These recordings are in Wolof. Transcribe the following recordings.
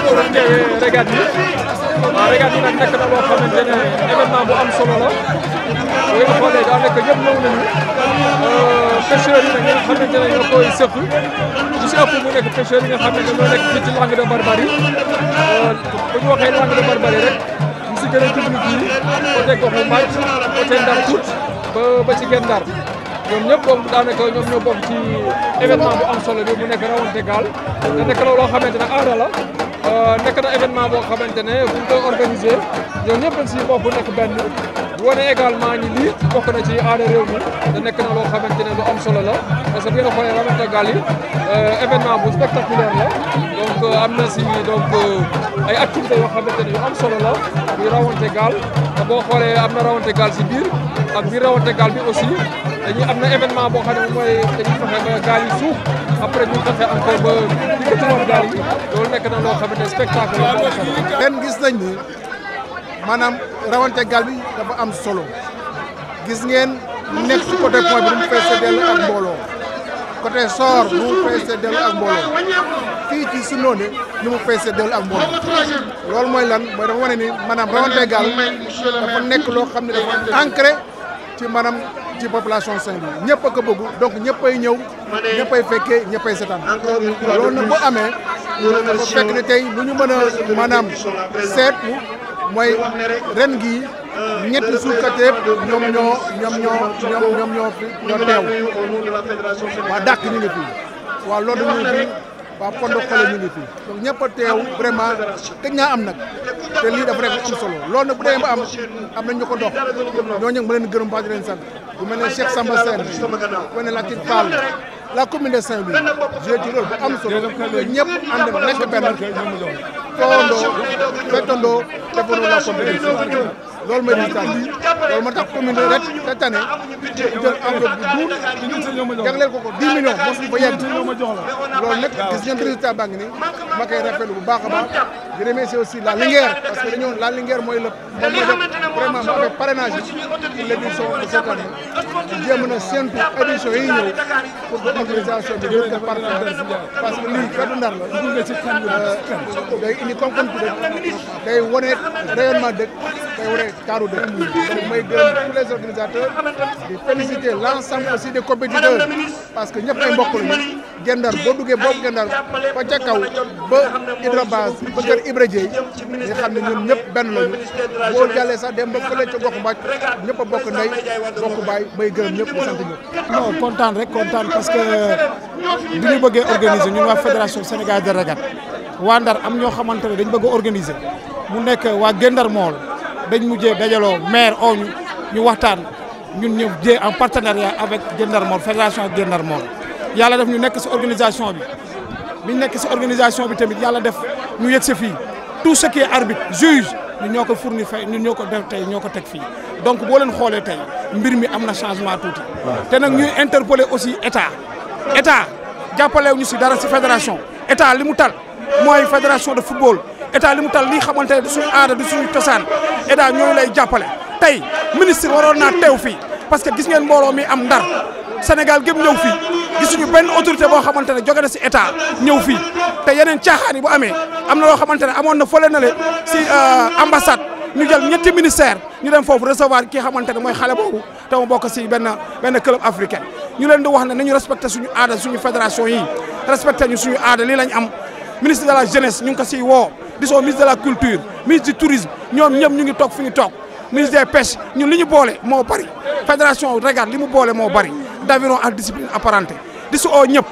pour teewee régate yi waaw régate yi nag nekk na loo xamante ne événement bu am solo la bu ngeen xoolee daanaka ñëpp ñëw nañu pêcheurs yi nag nga xamante ne ñoo koy sëq lu si ëpp mu nekk pêcheurs yi nga xam ne ñoo nekk fii ci Langue de Barbarie bu ñu waxee Langue de Barbarie rek ñu si gën a jublu fii côté goxu Mbaaj côté Ndar Tuut ba ci Guet Ndar ñoom ñëpp boobu daanaka ñoom ñoo bokk ci événement bu am solo bi mu nekk rawante gaal te nekk na loo xamante ne aada la nekk na événement boo xamante ne bu ñu koy organisé ñoom ñëpp dañ si bokk nekk benn wane également ni lii bokk na ci aada réew mi te nekk na loo xamante ne lu am solo la parce que bu ngeen xoolee rawante gaal yi événement bu spectaculaire la donc am na si donc ay activités yoo xamante ne yu am solo la muy rawante gaal te boo xoolee am na rawante gaal si biir ak biir rawante gaal bi aussi dañuy am na événement boo xam ne mooy dañuy fexe ba gaal yi suuf après ñu fexe encore ba diggatuwaat gaal yi loolu nekk na loo xamante ne spectacle la. ren gis nañ ni maanaam rawante gaal bi dafa am solo gis ngeen nekk ci côté point bi nu mu feesee dell ak mbooloo côté Sor nu mu feesee dell ak mbooloo fii ci Sundoné ni mu feesee dell ak mbooloo loolu mooy lan mooy dafa wane ni maanaam rawante gaal dafa nekk loo xam ne dafa ancré ci maanaam ci population Saint-Louis ñëpp a ko bëgg donc ñëppay ñëw ñëppay fekkee ñëppay seetaan loolu nag bu amee dafa fekk ne tey lu ñu mën a maanaam seetlu mooy ren gii ñetti suufkat yëpp ñoom ñoo teew waa dàq ñu ngi fi waa loolu ñu ngi fi waa Pondo Xole ñu ngi fi donc ñëpp a teew vraiment gëj naa am nag te lii dafa rek am solo loolu nag bu dee ba am nañ ñu ko dox ñooñu ma leen gërëm baax di leen sant bu mel ne Cheikh Samba Sène bu mel ne Latif Fall la commune de Saint-Louis joué ci rôle bu am solo ñëpp ànd nekk benn foondoo fettandoo defandoo la compétition loolu mooy résultat bi loolu moo tax commune ret cette année jël enveloppe bu duun jagleel ko 10 millions mosu ba yegg loolu nag gis ngeen résultat baa ngi ni ma koy rafetlu bu baax a baax di remercier aussi la Linguère parce que dañoo la Linguère mooy le moom mooy def vraiment mu amee parrainage pour l'édition de cette année di jéem a séntu édition yi ñëw pour que organisation bi gën a partenaire parce que lii fête Ndar la day indi koom-koom ci dëkk day wane rayonnement dëkk day wane taaru dëkk donc may gërëm tous les organisateurs di féliciter l'ensemble aussi des compétiteurs parce que ñëpp ay mbokk lañu Guet Ndar boo duggee boobu Guet Ndar ba ca kaw ba Hydrobase ba kër Ibra Dieye nga xam ne ñun ñëpp benn lañu boo jàllee sax dem ba fële ca gox Mbaaj ñëpp a bokk ndey bokk baay may gërëm ñëpp di sant ñëpp. non kontaan rek kontaan parce que bi ñu bëggee organiser ñun waa fédération Sénégal de régate waa Ndar am ñoo xamante ne dañ bëgg a organiser mu nekk waa Guet Ndar Mool dañ mujjee dajaloo maire oo ñu waxtaan ñun ñu jee en partenariat avec Guet Ndar Mool fédération Guet Ndar Mool yàlla def ñu nekk si organisation bi ñu nekk si organisation bi tamit yàlla def ñu yegg si fii tout ce qui est arbitre juge ñun ñoo ko fournir fay ñun ñoo ko def tey ñoo ko teg fii donc boo leen xoolee tey mbir mi am na changement tuuti te nag ñuy interpeller aussi état jàppale ñu si dara si fédération état li mu tal mooy fédération de football état li mu tal lii xamante ne du suñu aada du suñu cosaan état ñooñu lay jàppale tey ministre waroon naa teew fii parce que gis ngeen mbooloo mi am Ndar Sénégal gépp ñëw fii gisuñu benn autorité boo xamante ne jóge na si état ñëw fii te yeneen caaxaan yi bu amee am na loo xamante ne amoon na fële na le si ambassade ñu jël ñetti ministère ñu dem foofu recevoir ki xamante ne mooy xale boobu te mu bokk si benn club africain ñu leen di wax ne nañu respecté suñu aada suñu fédération yi respecté ñu suñu aada lii lañ am ministre de la jeunesse ñu ngi ko siy woo disoo ministre de la culture ministre du tourisme ñoom ñëpp ñu ngi toog fi ñu toog ministre des pêches ñun li ñu boole moo bari fédération régate li mu boole moo bari d'aviron ak discipline apparentée di si oo ñëpp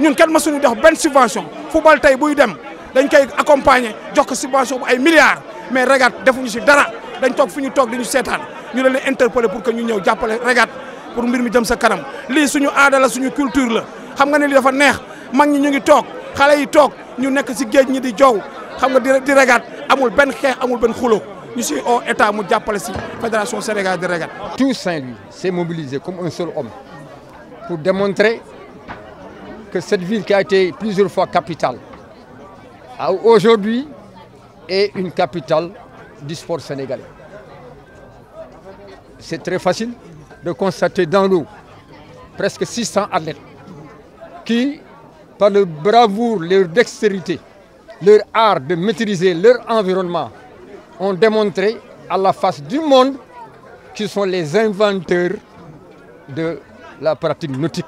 ñun kenn mësuñu jox benn subvention football tey buy dem dañ koy accompagner jox ko subvention bu ay milliards mais régate defuñu si dara dañ toog fi ñu toog di ñu seetaan ñu leen di interpeller pour que ñu ñëw jàppale régate pour mbir mi jëm sa kanam lii suñu aada la suñu culture la xam nga ne lii dafa neex mag ñi ñu ngi toog xale yi toog ñu nekk si géej ñi di joow xam nga di régate amul benn xeex amul benn xuloo ñu si au état mu jàppale si fédération sénégalaise de régate. Tout Saint-Louis s'est mobilisé comme un seul homme pour démontrer que cette ville qui a été plusieurs fois capitale aujourd'hui est une capitale du sport sénégalais. C'est très facile de constater dans l'eau presque 600 athlètes qui, par leur bravoure, leur dextérité, leur art de maîtriser leur environnement, ont démontré à la face du monde qu'ils sont les inventeurs de la pratique nautique.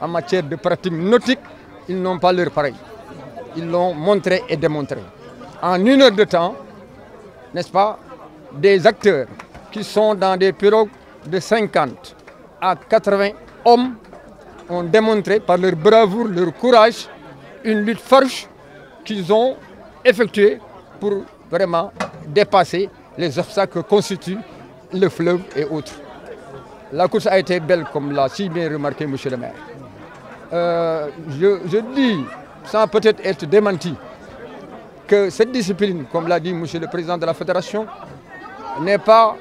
En matière de pratique nautique, ils n'ont pas leur pareil. Ils l'ont montré et démontré. En 1 heure de temps, n'est-ce pas, des acteurs qui sont dans des pirogues de 50 à 80 hommes ont démontré par leur bravoure, leur courage, une lutte farouche qu'ils ont effectuée pour vraiment dépasser les obstacles que constituent le fleuve et autres. La course a été belle, comme l'a si bien remarqué M. le maire. Je dis, sans peut-être être démenti, que cette discipline, comme l'a dit M. le Président de la Fédération, n'est pas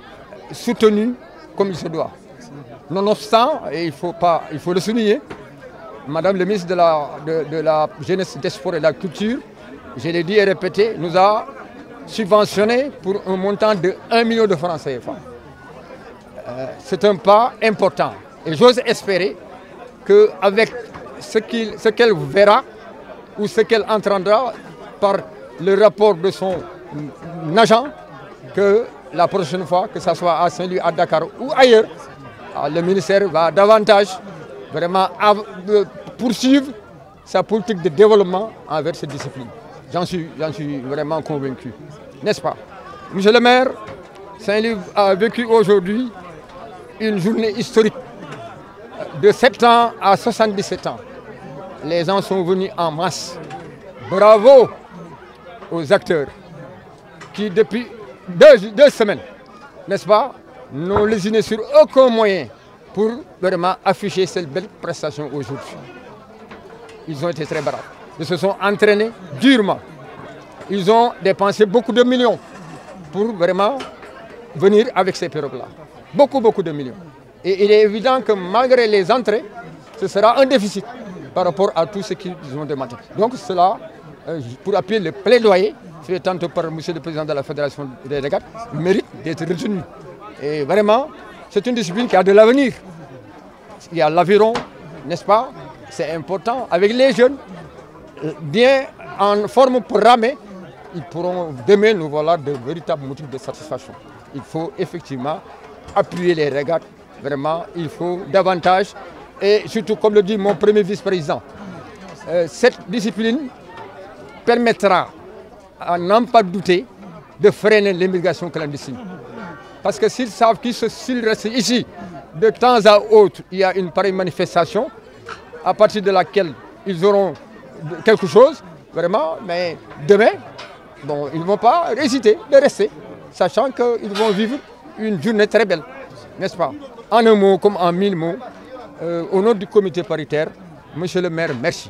soutenue comme il se doit. Nonobstant, et il faut le souligner, Madame le ministre de la Jeunesse, des Sports et de la Culture, je l'ai dit et répété, nous a subventionné pour un montant de 1 million de francs CFA. C'est un pas important. Et j'ose espérer qu'avec ce qu'elle verra ou ce qu'elle entendra par le rapport de son agent, que la prochaine fois, que ce soit à Saint-Louis, à Dakar ou ailleurs, le ministère va davantage vraiment poursuivre sa politique de développement envers cette discipline. J'en suis vraiment convaincu. N'est-ce pas? Monsieur le maire, Saint-Louis a vécu aujourd'hui une journée historique. De 7 ans à 77 ans, les gens sont venus en masse. Bravo aux acteurs qui, depuis 2 semaines, n'est-ce pas, n'ont lésiné sur aucun moyen pour vraiment afficher cette belle prestation aujourd'hui. Ils ont été très braves. Ils se sont entraînés durement. Ils ont dépensé beaucoup de millions pour vraiment venir avec ces pirogues-là. Beaucoup de millions. Et il est évident que malgré les entrées, ce sera un déficit par rapport à tout ce qu'ils ont demandé. Donc cela, pour appuyer le plaidoyer, fait tantôt par M. le Président de la Fédération des régates, mérite d'être retenu. Et vraiment, c'est une discipline qui a de l'avenir. Il y a l'aviron, n'est-ce pas? C'est important. Avec les jeunes, bien en forme pour ramer, ils pourront demain nous voilà de véritables motifs de satisfaction. Il faut effectivement appuyer les régates. Vraiment, il faut davantage. Et surtout, comme le dit mon premier vice-président, cette discipline permettra, à n'en pas douter, de freiner l'immigration clandestine. Parce que s'ils savent s'ils restent ici, de temps à autre, il y a une pareille manifestation, à partir de laquelle ils auront quelque chose, vraiment, mais demain, bon, ils ne vont pas hésiter de rester, sachant qu'ils vont vivre une journée très belle, n'est-ce pas? En un mot comme en 1000 mots, au nom du comité paritaire, monsieur le maire, merci.